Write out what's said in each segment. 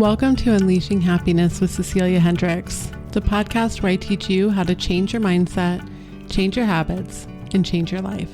Welcome to Unleashing Happiness with Cecilia Hendricks, the podcast where I teach you how to change your mindset, change your habits, and change your life.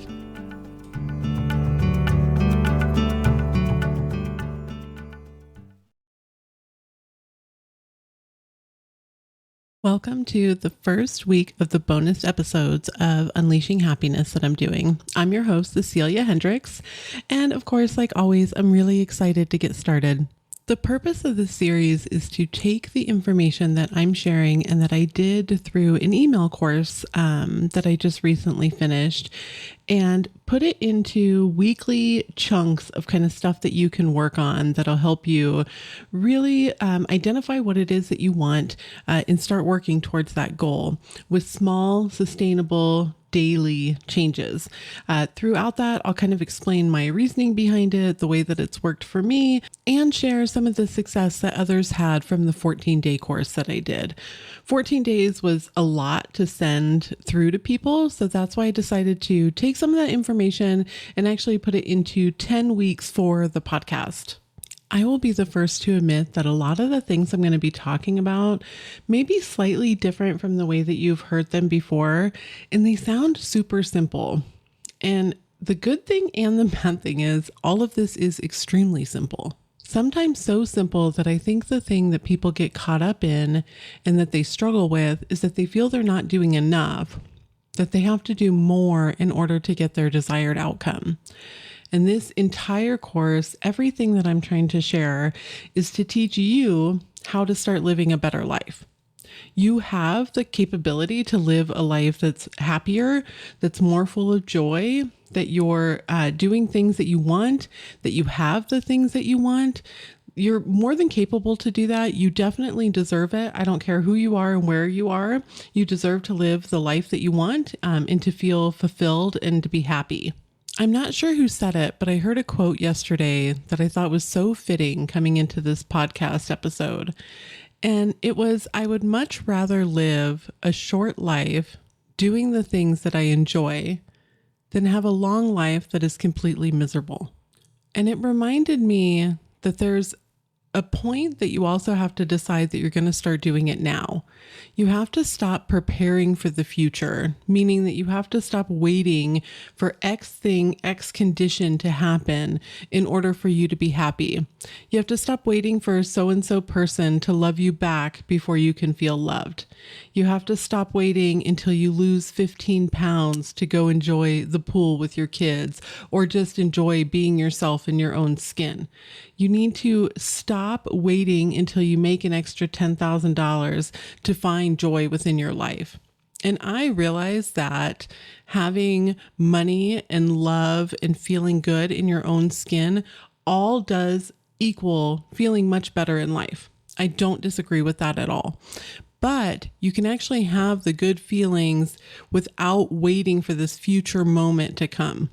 Welcome to the first week of the bonus episodes of Unleashing Happiness that I'm doing. I'm your host, Cecilia Hendricks, and of course, like always, I'm really excited to get started. The purpose of this series is to take the information that I'm sharing and that I did through an email course that I just recently finished and put it into weekly chunks of kind of stuff that you can work on that'll help you really identify what it is that you want and start working towards that goal with small, sustainable, daily changes. Throughout that, I'll kind of explain my reasoning behind it, the way that it's worked for me, and share some of the success that others had from the 14-day course that I did. 14 days was a lot to send through to people, so that's why I decided to take some of that information and actually put it into 10 weeks for the podcast. I will be the first to admit that a lot of the things I'm going to be talking about may be slightly different from the way that you've heard them before, and they sound super simple. And the good thing and the bad thing is all of this is extremely simple. Sometimes so simple that I think the thing that people get caught up in and that they struggle with is that they feel they're not doing enough, that they have to do more in order to get their desired outcome. And this entire course, everything that I'm trying to share is to teach you how to start living a better life. You have the capability to live a life that's happier, that's more full of joy, that you're doing things that you want, that you have the things that you want. You're more than capable to do that. You definitely deserve it. I don't care who you are and where you are. You deserve to live the life that you want and to feel fulfilled and to be happy. I'm not sure who said it, but I heard a quote yesterday that I thought was so fitting coming into this podcast episode. And it was, I would much rather live a short life doing the things that I enjoy than have a long life that is completely miserable. And it reminded me that there's a point that you also have to decide that you're going to start doing it now. You have to stop preparing for the future, meaning that you have to stop waiting for X thing, X condition to happen in order for you to be happy. You have to stop waiting for so-and-so person to love you back before you can feel loved. You have to stop waiting until you lose 15 pounds to go enjoy the pool with your kids or just enjoy being yourself in your own skin. You need to stop waiting until you make an extra $10,000 to find joy within your life. And I realize that having money and love and feeling good in your own skin all does equal feeling much better in life. I don't disagree with that at all. But you can actually have the good feelings without waiting for this future moment to come.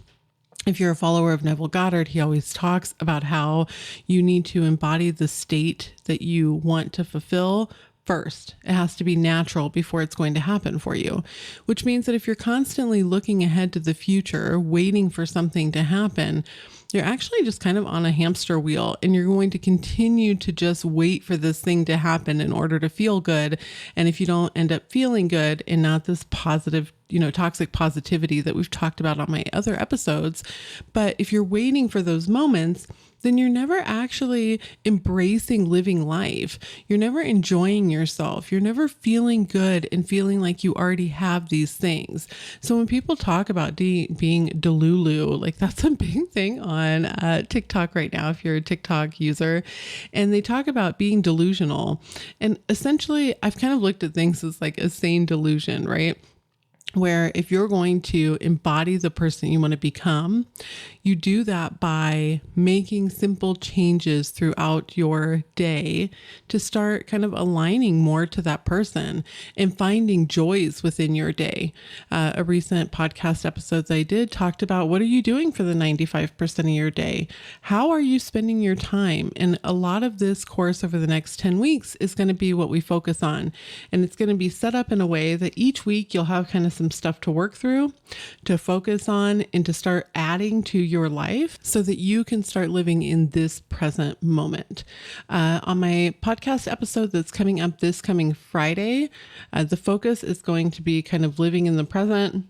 If you're a follower of Neville Goddard, he always talks about how you need to embody the state that you want to fulfill first. It has to be natural before it's going to happen for you, which means that if you're constantly looking ahead to the future, waiting for something to happen, you're actually just kind of on a hamster wheel and you're going to continue to just wait for this thing to happen in order to feel good. And if you don't end up feeling good and not this positive, toxic positivity that we've talked about on my other episodes, but if you're waiting for those moments, then you're never actually embracing living life. You're never enjoying yourself. You're never feeling good and feeling like you already have these things. So when people talk about being delulu, like that's a big thing on TikTok right now, if you're a TikTok user, and they talk about being delusional. And essentially, I've kind of looked at things as like a sane delusion, right? Where if you're going to embody the person you want to become, you do that by making simple changes throughout your day to start kind of aligning more to that person and finding joys within your day. A recent podcast episodes I did talked about what are you doing for the 95% of your day? How are you spending your time? And a lot of this course over the next 10 weeks is going to be what we focus on. And it's going to be set up in a way that each week you'll have kind of some some stuff to work through, to focus on, and to start adding to your life so that you can start living in this present moment. On my podcast episode that's coming up this coming Friday, the focus is going to be kind of living in the present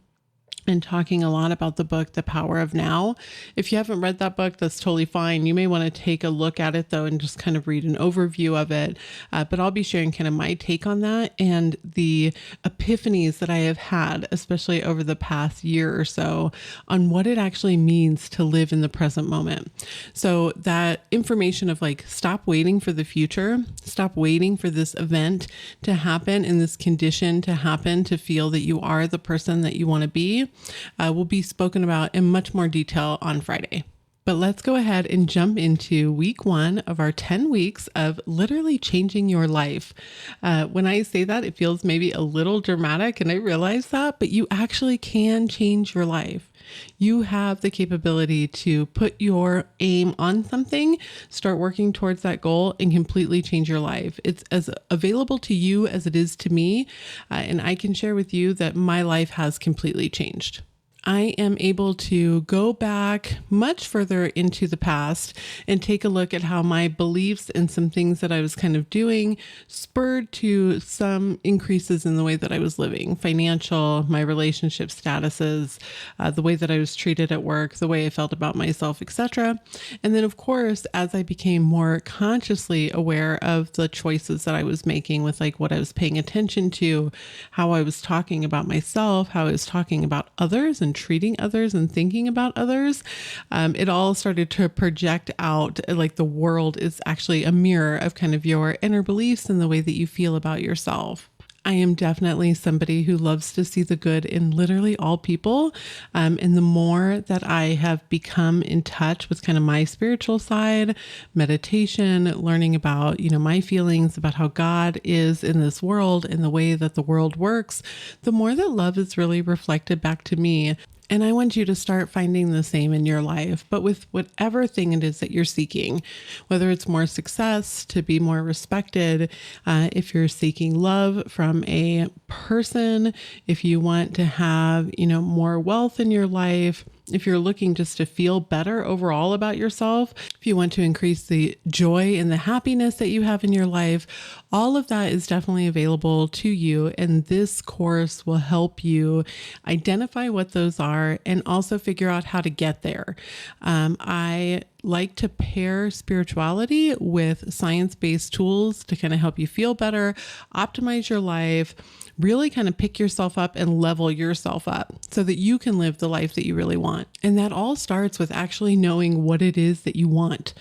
and talking a lot about the book, The Power of Now. If you haven't read that book, that's totally fine. You may want to take a look at it though and just kind of read an overview of it. But I'll be sharing kind of my take on that and the epiphanies that I have had, especially over the past year or so, on what it actually means to live in the present moment. So that information of like, stop waiting for the future, stop waiting for this event to happen and this condition to happen to feel that you are the person that you want to be. Will be spoken about in much more detail on Friday. But let's go ahead and jump into week 1 of our 10 weeks of literally changing your life. When I say that, it feels maybe a little dramatic, and I realize that, but you actually can change your life. You have the capability to put your aim on something, start working towards that goal, and completely change your life. It's as available to you as it is to me. And I can share with you that my life has completely changed. I am able to go back much further into the past and take a look at how my beliefs and some things that I was kind of doing spurred to some increases in the way that I was living, financial, my relationship statuses, the way that I was treated at work, the way I felt about myself, etc. And then, of course, as I became more consciously aware of the choices that I was making with like what I was paying attention to, how I was talking about myself, how I was talking about others and treating others and thinking about others, it all started to project out like the world is actually a mirror of kind of your inner beliefs and the way that you feel about yourself. I am definitely somebody who loves to see the good in literally all people. And the more that I have become in touch with kind of my spiritual side, meditation, learning about, my feelings about how God is in this world and the way that the world works, the more that love is really reflected back to me. And I want you to start finding the same in your life, but with whatever thing it is that you're seeking, whether it's more success, to be more respected, if you're seeking love from a person, if you want to have, more wealth in your life, if you're looking just to feel better overall about yourself, if you want to increase the joy and the happiness that you have in your life, all of that is definitely available to you. And this course will help you identify what those are and also figure out how to get there. I like to pair spirituality with science-based tools to kind of help you feel better, optimize your life, really kind of pick yourself up and level yourself up so that you can live the life that you really want. And that all starts with actually knowing what it is that you want.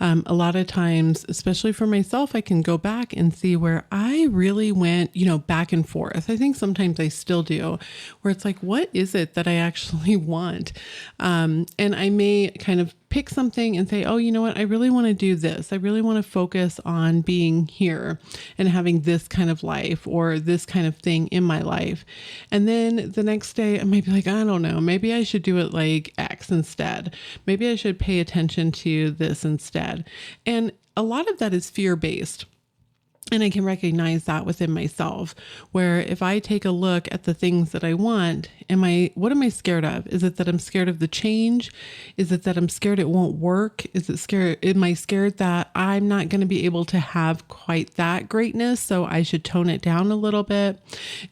A lot of times, especially for myself, I can go back and see where I really went, back and forth. I think sometimes I still do, where it's like, what is it that I actually want? And I may kind of pick something and say, oh, you know what? I really want to do this. I really want to focus on being here and having this kind of life or this kind of thing in my life. And then the next day I might be like, I don't know, maybe I should do it like X instead. Maybe I should pay attention to this instead. And a lot of that is fear-based. And I can recognize that within myself, where if I take a look at the things that I want, what am I scared of? Is it that I'm scared of the change? Is it that I'm scared it won't work? Am I scared that I'm not going to be able to have quite that greatness, so I should tone it down a little bit?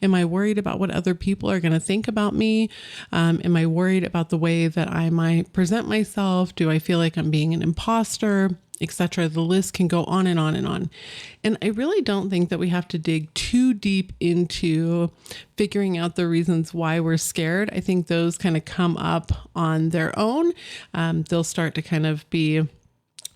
Am I worried about what other people are going to think about me? Am I worried about the way that I might present myself? Do I feel like I'm being an imposter? Etc. The list can go on and on and on. And I really don't think that we have to dig too deep into figuring out the reasons why we're scared. I think those kind of come up on their own. They'll start to kind of be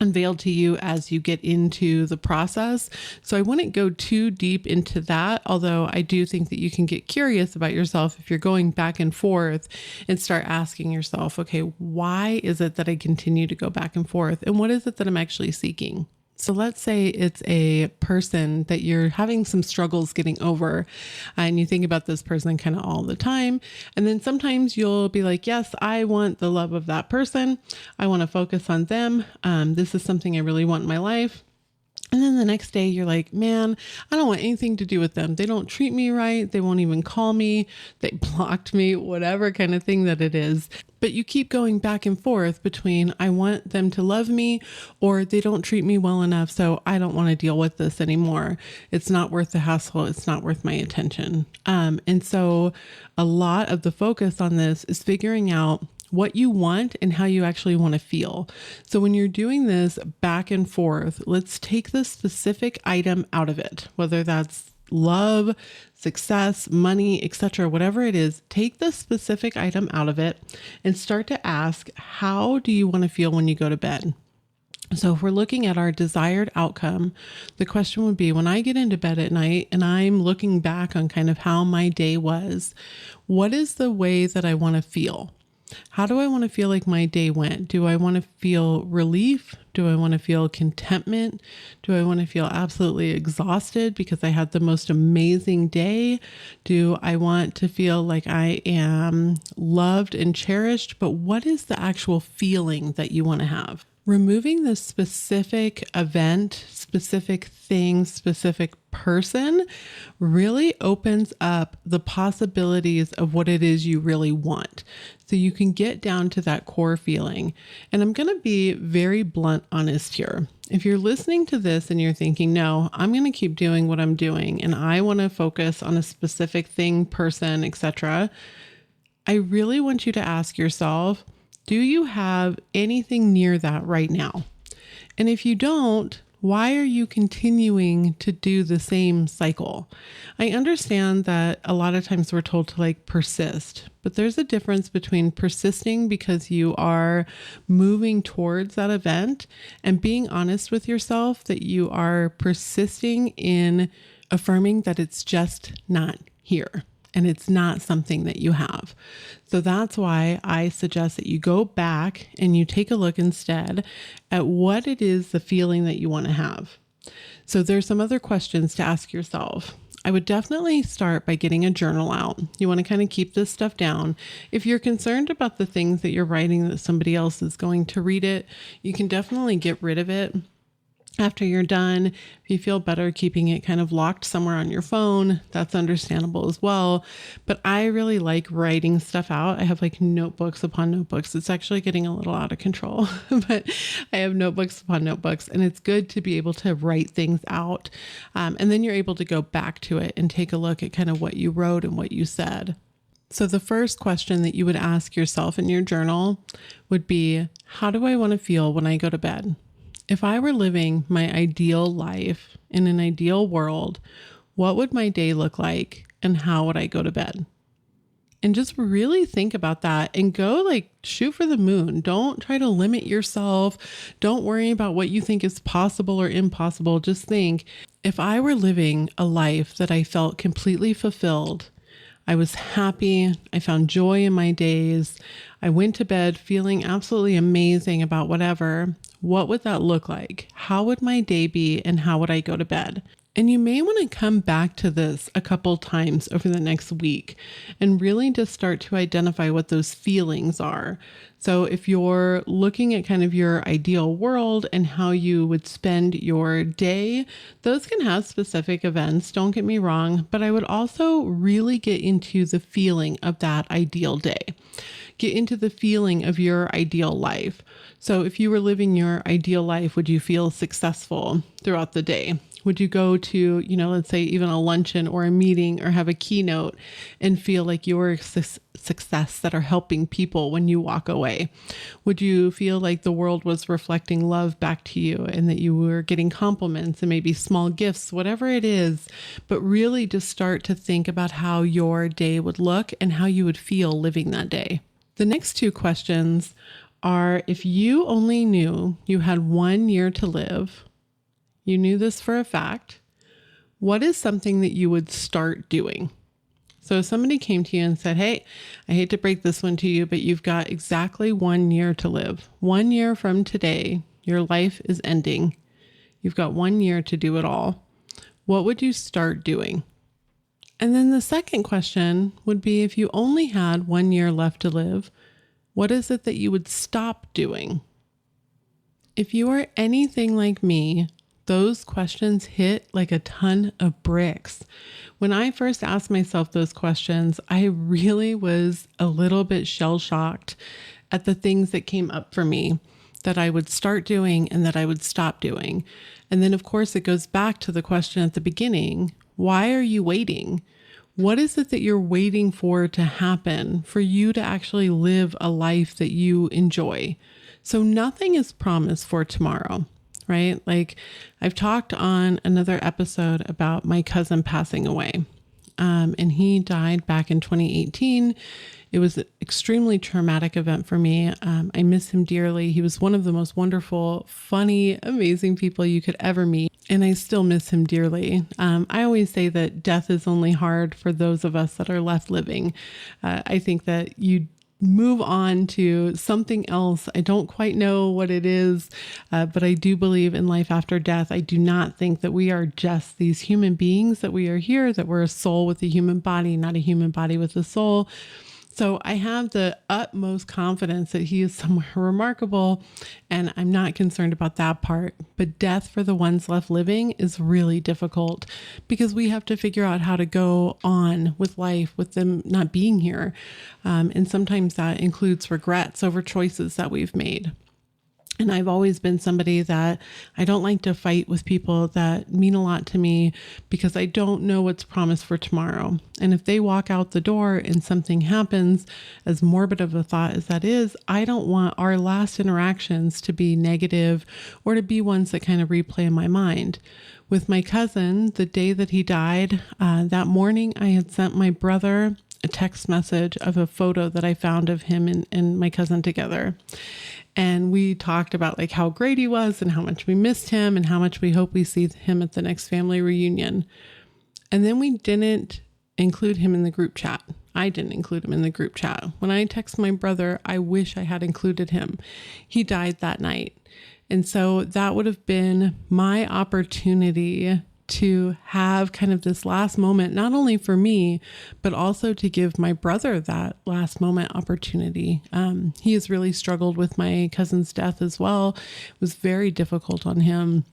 unveiled to you as you get into the process. So I wouldn't go too deep into that, although I do think that you can get curious about yourself if you're going back and forth and start asking yourself, okay, why is it that I continue to go back and forth? And what is it that I'm actually seeking? So let's say it's a person that you're having some struggles getting over, and you think about this person kind of all the time. And then sometimes you'll be like, yes, I want the love of that person. I want to focus on them. This is something I really want in my life. And then the next day you're like, man, I don't want anything to do with them. They don't treat me right. They won't even call me. They blocked me, whatever kind of thing that it is. But you keep going back and forth between I want them to love me or they don't treat me well enough. So I don't want to deal with this anymore. It's not worth the hassle. It's not worth my attention. And so a lot of the focus on this is figuring out what you want and how you actually want to feel. So when you're doing this back and forth, let's take the specific item out of it, whether that's love, success, money, etc., whatever it is, take the specific item out of it and start to ask, how do you want to feel when you go to bed? So if we're looking at our desired outcome, the question would be, when I get into bed at night and I'm looking back on kind of how my day was, what is the way that I want to feel? How do I want to feel like my day went? Do I want to feel relief? Do I want to feel contentment? Do I want to feel absolutely exhausted because I had the most amazing day? Do I want to feel like I am loved and cherished? But what is the actual feeling that you want to have? Removing the specific event, specific thing, specific person really opens up the possibilities of what it is you really want. So you can get down to that core feeling. And I'm going to be very blunt, honest here. If you're listening to this and you're thinking, no, I'm going to keep doing what I'm doing and I want to focus on a specific thing, person, etc., I really want you to ask yourself, do you have anything near that right now? And if you don't, why are you continuing to do the same cycle? I understand that a lot of times we're told to like persist, but there's a difference between persisting because you are moving towards that event and being honest with yourself that you are persisting in affirming that it's just not here. And it's not something that you have. So that's why I suggest that you go back and you take a look instead at what it is, the feeling that you want to have. So there's some other questions to ask yourself. I would definitely start by getting a journal out. You want to kind of keep this stuff down. If you're concerned about the things that you're writing that somebody else is going to read it, you can definitely get rid of it. After you're done, if you feel better keeping it kind of locked somewhere on your phone, that's understandable as well. But I really like writing stuff out. I have like notebooks upon notebooks. It's actually getting a little out of control, but I have notebooks upon notebooks, and it's good to be able to write things out. And then you're able to go back to it and take a look at kind of what you wrote and what you said. So the first question that you would ask yourself in your journal would be, how do I want to feel when I go to bed? If I were living my ideal life in an ideal world, what would my day look like and how would I go to bed? And just really think about that and go like shoot for the moon. Don't try to limit yourself. Don't worry about what you think is possible or impossible. Just think, if I were living a life that I felt completely fulfilled, I was happy, I found joy in my days, I went to bed feeling absolutely amazing about whatever, what would that look like? How would my day be and how would I go to bed? And you may want to come back to this a couple times over the next week and really just start to identify what those feelings are. So if you're looking at kind of your ideal world and how you would spend your day, those can have specific events, don't get me wrong, but I would also really get into the feeling of that ideal day. Get into the feeling of your ideal life. So if you were living your ideal life, would you feel successful throughout the day? Would you go to, let's say even a luncheon or a meeting or have a keynote and feel like you're a success that are helping people when you walk away? Would you feel like the world was reflecting love back to you and that you were getting compliments and maybe small gifts, whatever it is, but really just start to think about how your day would look and how you would feel living that day. The next two questions are, if you only knew you had 1 year to live, you knew this for a fact, what is something that you would start doing? So if somebody came to you and said, hey, I hate to break this one to you, but you've got exactly 1 year to live. 1 year from today, your life is ending. You've got 1 year to do it all. What would you start doing? And then the second question would be, if you only had 1 year left to live, what is it that you would stop doing? If you are anything like me, those questions hit like a ton of bricks. When I first asked myself those questions, I really was a little bit shell-shocked at the things that came up for me that I would start doing and that I would stop doing. And then, of course, it goes back to the question at the beginning, why are you waiting? What is it that you're waiting for to happen for you to actually live a life that you enjoy? So nothing is promised for tomorrow, right? Like I've talked on another episode about my cousin passing away. And he died back in 2018. It was an extremely traumatic event for me. I miss him dearly. He was one of the most wonderful, funny, amazing people you could ever meet. And I still miss him dearly. I always say that death is only hard for those of us that are left living. I think that you move on to something else. I don't quite know what it is, but I do believe in life after death. I do not think that we are just these human beings, that we are here, that we're a soul with a human body, not a human body with a soul. So I have the utmost confidence that he is somewhere remarkable, and I'm not concerned about that part. But death for the ones left living is really difficult because we have to figure out how to go on with life with them not being here. And sometimes that includes regrets over choices that we've made. And I've always been somebody that I don't like to fight with people that mean a lot to me because I don't know what's promised for tomorrow. And if they walk out the door and something happens, as morbid of a thought as that is, I don't want our last interactions to be negative or to be ones that kind of replay in my mind. With my cousin, the day that he died, that morning I had sent my brother a text message of a photo that I found of him and my cousin together. And we talked about like how great he was and how much we missed him and how much we hope we see him at the next family reunion. And then we didn't include him in the group chat. I didn't include him in the group chat. When I text my brother, I wish I had included him. He died that night. And so that would have been my opportunity to have kind of this last moment, not only for me, but also to give my brother that last moment opportunity. He has really struggled with my cousin's death as well. It was very difficult on him.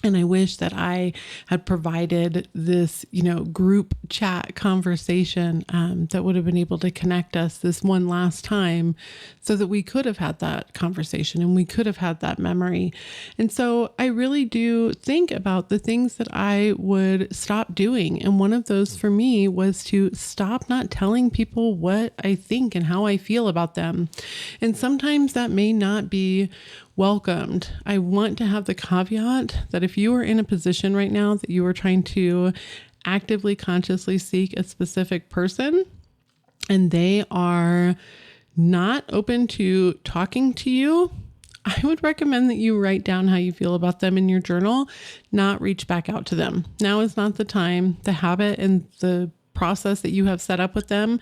And I wish that I had provided this, group chat conversation that would have been able to connect us this one last time so that we could have had that conversation and we could have had that memory. And so I really do think about the things that I would stop doing. And one of those for me was to stop not telling people what I think and how I feel about them. And sometimes that may not be welcomed. I want to have the caveat that if you are in a position right now that you are trying to actively, consciously seek a specific person and they are not open to talking to you, I would recommend that you write down how you feel about them in your journal, not reach back out to them. Now is not the time. The habit and the process that you have set up with them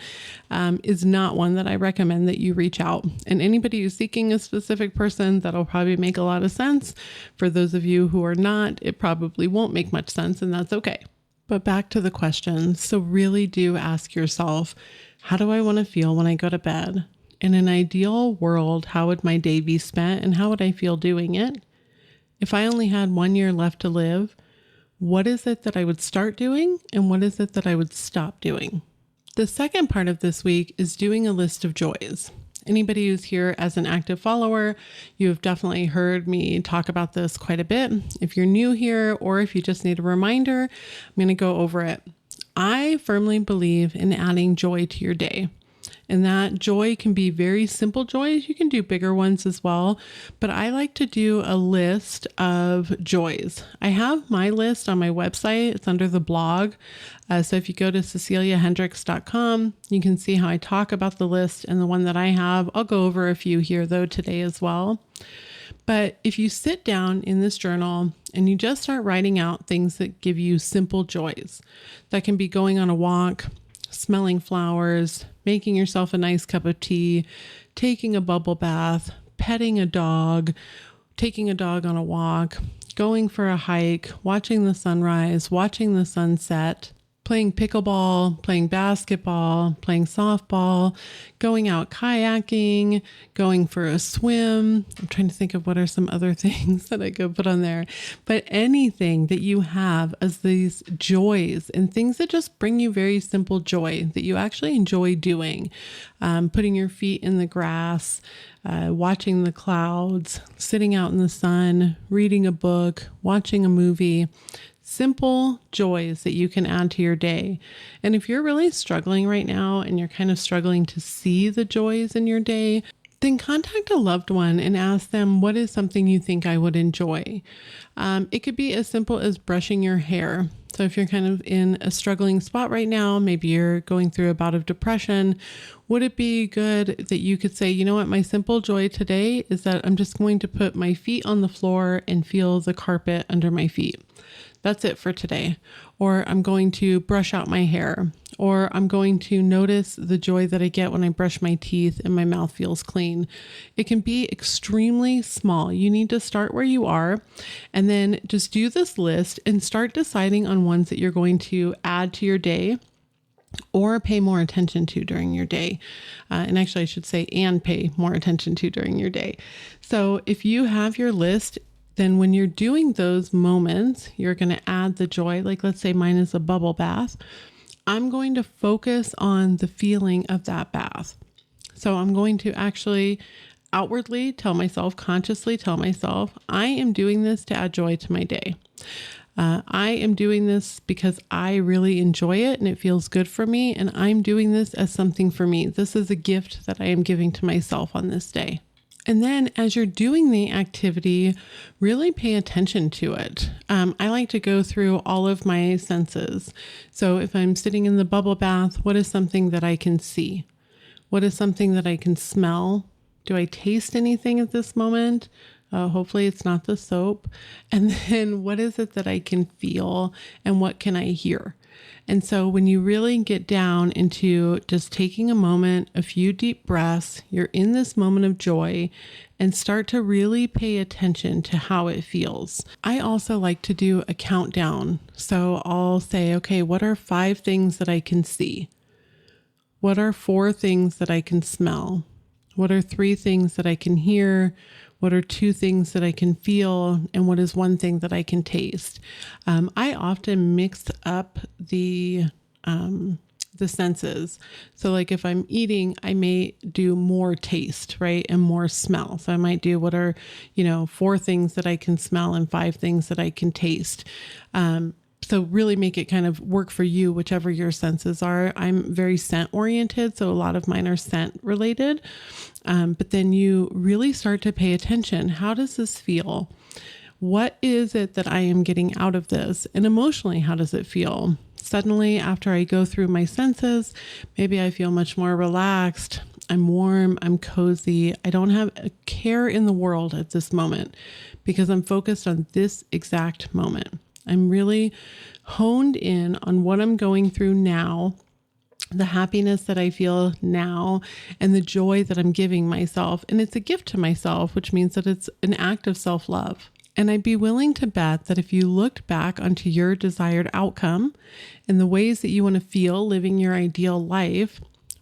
is not one that I recommend that you reach out. And anybody who's seeking a specific person, that'll probably make a lot of sense. For those of you who are not, it probably won't make much sense, and that's okay. But back to the question. So really do ask yourself, how do I want to feel when I go to bed? In an ideal world, how would my day be spent and how would I feel doing it? If I only had 1 year left to live, what is it that I would start doing and what is it that I would stop doing? The second part of this week is doing a list of joys. Anybody who's here as an active follower, you have definitely heard me talk about this quite a bit. If you're new here or if you just need a reminder, I'm going to go over it. I firmly believe in adding joy to your day. And that joy can be very simple joys. You can do bigger ones as well. But I like to do a list of joys. I have my list on my website. It's under the blog. So if you go to CeciliaHendricks.com, you can see how I talk about the list and the one that I have. I'll go over a few here though today as well. But if you sit down in this journal and you just start writing out things that give you simple joys, that can be going on a walk, smelling flowers, making yourself a nice cup of tea, taking a bubble bath, petting a dog, taking a dog on a walk, going for a hike, watching the sunrise, watching the sunset, playing pickleball, playing basketball, playing softball, going out kayaking, going for a swim. I'm trying to think of what are some other things that I could put on there. But anything that you have as these joys and things that just bring you very simple joy that you actually enjoy doing. Putting your feet in the grass, watching the clouds, sitting out in the sun, reading a book, watching a movie. Simple joys that you can add to your day. And if you're really struggling right now and you're kind of struggling to see the joys in your day, then contact a loved one and ask them, what is something you think I would enjoy? It could be as simple as brushing your hair. So if you're kind of in a struggling spot right now, maybe you're going through a bout of depression, would it be good that you could say, you know what, my simple joy today is that I'm just going to put my feet on the floor and feel the carpet under my feet. That's it for today. Or I'm going to brush out my hair, or I'm going to notice the joy that I get when I brush my teeth and my mouth feels clean. It can be extremely small. You need to start where you are and then just do this list and start deciding on ones that you're going to add to your day or pay more attention to during your day. And actually I should say, and pay more attention to during your day. So if you have your list, then when you're doing those moments, you're going to add the joy. Like let's say mine is a bubble bath. I'm going to focus on the feeling of that bath. So I'm going to actually outwardly tell myself, consciously tell myself, I am doing this to add joy to my day. I am doing this because I really enjoy it and it feels good for me. And I'm doing this as something for me. This is a gift that I am giving to myself on this day. And then as you're doing the activity, really pay attention to it. I like to go through all of my senses. So if I'm sitting in the bubble bath, what is something that I can see? What is something that I can smell? Do I taste anything at this moment? Hopefully it's not the soap. And then what is it that I can feel and what can I hear? And so when you really get down into just taking a moment, a few deep breaths, you're in this moment of joy and start to really pay attention to how it feels. I also like to do a countdown. So I'll say, okay, what are 5 things that I can see? What are 4 things that I can smell? What are 3 things that I can hear? What are 2 things that I can feel? And what is 1 thing that I can taste? I often mix up the senses. So like if I'm eating, I may do more taste, right? And more smell. So I might do what are, 4 things that I can smell and 5 things that I can taste. So really make it kind of work for you, whichever your senses are. I'm very scent oriented, so a lot of mine are scent related. But then you really start to pay attention. How does this feel? What is it that I am getting out of this? And emotionally, how does it feel? Suddenly, after I go through my senses, maybe I feel much more relaxed. I'm warm, I'm cozy. I don't have a care in the world at this moment because I'm focused on this exact moment. I'm really honed in on what I'm going through now, the happiness that I feel now, and the joy that I'm giving myself. And it's a gift to myself, which means that it's an act of self-love. And I'd be willing to bet that if you looked back onto your desired outcome and the ways that you want to feel living your ideal life,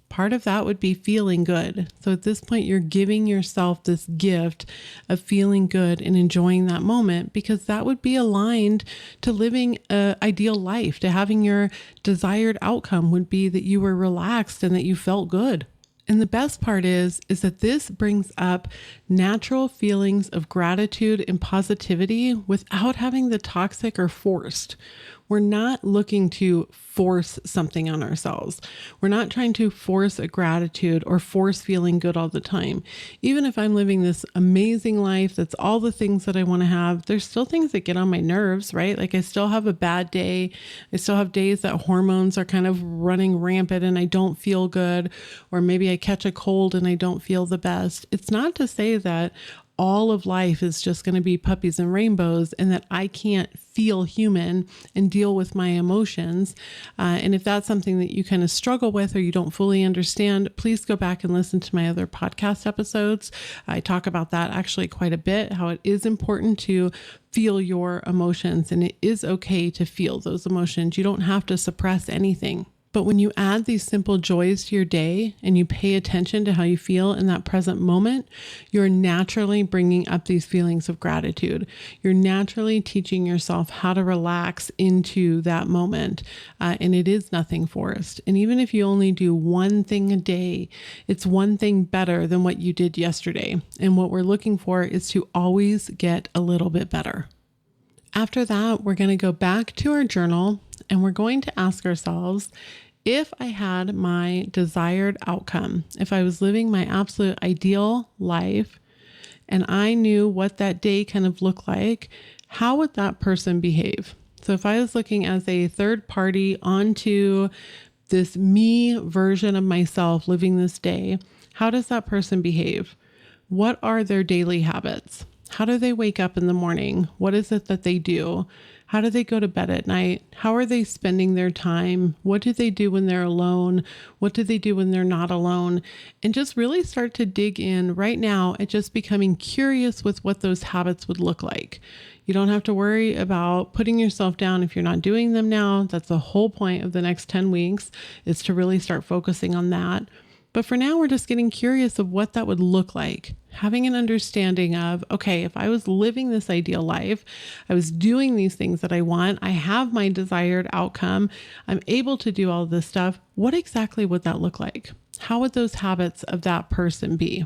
part of that would be feeling good. So at this point, you're giving yourself this gift of feeling good and enjoying that moment because that would be aligned to living an ideal life, to having your desired outcome would be that you were relaxed and that you felt good. And the best part is that this brings up natural feelings of gratitude and positivity without having the toxic or forced. We're not looking to force something on ourselves. We're not trying to force a gratitude or force feeling good all the time. Even if I'm living this amazing life, that's all the things that I want to have, there's still things that get on my nerves, right? Like I still have a bad day. I still have days that hormones are kind of running rampant and I don't feel good. Or maybe I catch a cold and I don't feel the best. It's not to say that all of life is just going to be puppies and rainbows and that I can't feel human and deal with my emotions. And if that's something that you kind of struggle with or you don't fully understand, please go back and listen to my other podcast episodes. I talk about that actually quite a bit, how it is important to feel your emotions and it is okay to feel those emotions. You don't have to suppress anything. But when you add these simple joys to your day and you pay attention to how you feel in that present moment, you're naturally bringing up these feelings of gratitude. You're naturally teaching yourself how to relax into that moment. And it is nothing forced. And even if you only do one thing a day, it's one thing better than what you did yesterday. And what we're looking for is to always get a little bit better. After that, we're going to go back to our journal and we're going to ask ourselves, if I had my desired outcome, if I was living my absolute ideal life and I knew what that day kind of looked like, how would that person behave? So if I was looking as a third party onto this me version of myself living this day, how does that person behave? What are their daily habits? How do they wake up in the morning? What is it that they do? How do they go to bed at night? How are they spending their time? What do they do when they're alone? What do they do when they're not alone? And just really start to dig in right now at just becoming curious with what those habits would look like. You don't have to worry about putting yourself down if you're not doing them now. That's the whole point of the next 10 weeks is to really start focusing on that. But for now, we're just getting curious of what that would look like. Having an understanding of, okay, if I was living this ideal life, I was doing these things that I want, I have my desired outcome, I'm able to do all this stuff, what exactly would that look like? How would those habits of that person be?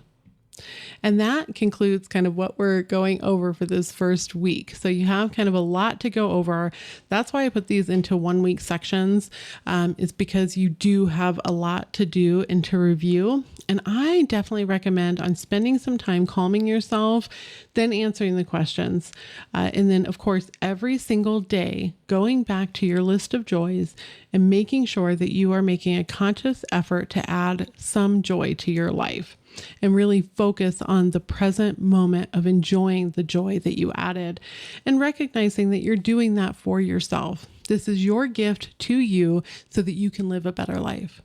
And that concludes kind of what we're going over for this first week. So you have kind of a lot to go over. That's why I put these into 1 week sections, is because you do have a lot to do and to review. And I definitely recommend on spending some time calming yourself, then answering the questions. And then of course, every single day, going back to your list of joys and making sure that you are making a conscious effort to add some joy to your life. And really focus on the present moment of enjoying the joy that you added and recognizing that you're doing that for yourself. This is your gift to you so that you can live a better life.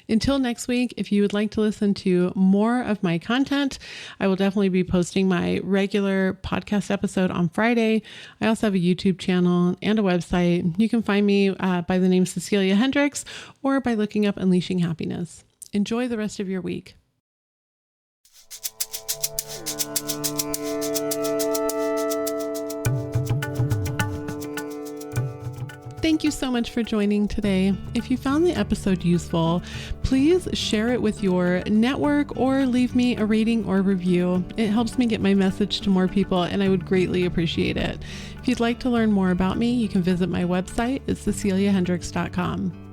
Until next week, if you would like to listen to more of my content, I will definitely be posting my regular podcast episode on Friday. I also have a YouTube channel and a website. You can find me by the name Cecilia Hendricks or by looking up Unleashing Happiness. Enjoy the rest of your week. Thank you so much for joining today. If you found the episode useful, please share it with your network or leave me a rating or review. It helps me get my message to more people and I would greatly appreciate it. If you'd like to learn more about me, you can visit my website. It's ceciliahendricks.com.